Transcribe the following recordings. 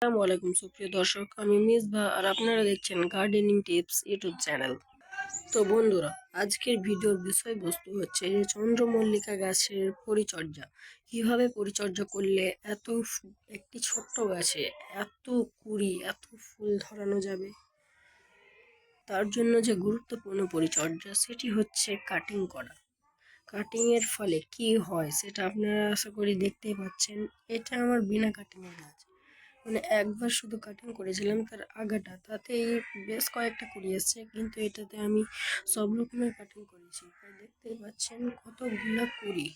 আসসালামু আলাইকুম সুপ্রিয় দর্শক, আমি মিসবা আর আপনারা দেখছেন গার্ডেনিং টিপস ইউটিউব চ্যানেল। তো বন্ধুরা, আজকের ভিডিওর বিষয়বস্তু হচ্ছে যে চন্দ্রমল্লিকা গাছের পরিচর্যা। কিভাবে পরিচর্যা করলে একটি ছোট্ট গাছে এত কুড়ি এত ফুল ধরানো যাবে। তার জন্য যে গুরুত্বপূর্ণ পরিচর্যা সেটি হচ্ছে কাটিং করা। কাটিং এর ফলে কি হয় সেটা আপনারা আশা করি দেখতেই পাচ্ছেন। এটা আমার বিনা কাটিং এর গাছ, মানে একবার শুধু কাটিং করেছিলাম তার আগাটা, তাতেই বেশ কয়েকটা কুড়ি এসছে, কিন্তু এটাতে আমি সব রকমের কাটিং করেছি। তাই দেখতেই পাচ্ছেন কতগুলো কুড়ি।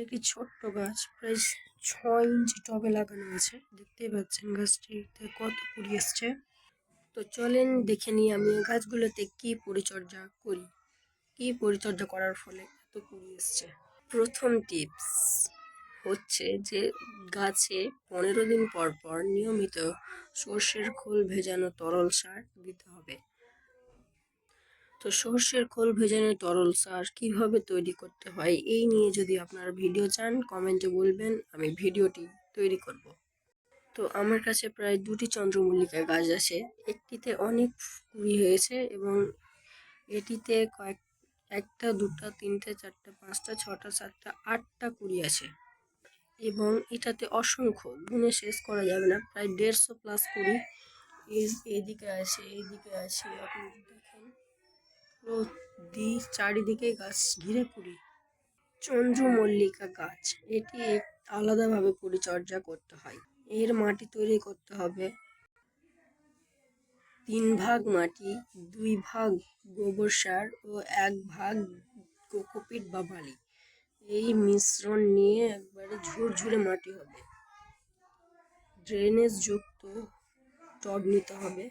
একটি ছোট্ট গাছ, প্রায় 6 ইঞ্চি টবে লাগানো আছে। দেখতেই পাচ্ছেন গাছটিতে কত কুড়ি এসছে। তো চলেন দেখে নিই আমি গাছগুলোতে কি পরিচর্যা করি, কি পরিচর্যা করার ফলে এত কুড়ি এসছে। প্রথম টিপস হচ্ছে যে গাছে 15 দিন পর পর নিয়মিত সর্ষের খোল ভেজানো তরল সার দিতে হবে। তো সর্ষের খোল ভেজানো তরল সার কিভাবে তৈরি করতে হয় এই নিয়ে যদি আপনারা ভিডিও চান কমেন্টে বলবেন, আমি ভিডিওটি তৈরি করব। তো আমার কাছে প্রায় 2টি চন্দ্রমল্লিকা গাছ আছে। একটিতে অনেক কুড়ি হয়েছে এবং এটিতে একটা, দুটা, তিনটে, চারটা, পাঁচটা, ছটা, সাতটা, 8টা কুড়ি আছে এবং এটাতে অসংখ্য, গুণে শেষ করা যাবে না, প্রায় 150+ কুড়ি। এইদিকে আছে, এইদিকে আছে, আপনি দেখেন পুরো চারিদিকে গাছ ঘিরে কুড়ি। চন্দ্রমল্লিকা গাছ এটি আলাদাভাবে পরিচর্যা করতে হয়। এর মাটি তৈরি করতে হবে 3 ভাগ মাটি, 2 ভাগ গোবর সার ও 1 ভাগ কোকোপিট বা বালি। এই মিশ্রণ নিয়ে একবারে ঝুরঝুরে মাটি হবে। ড্রেনেজ যুক্ত টব নিতে হবে।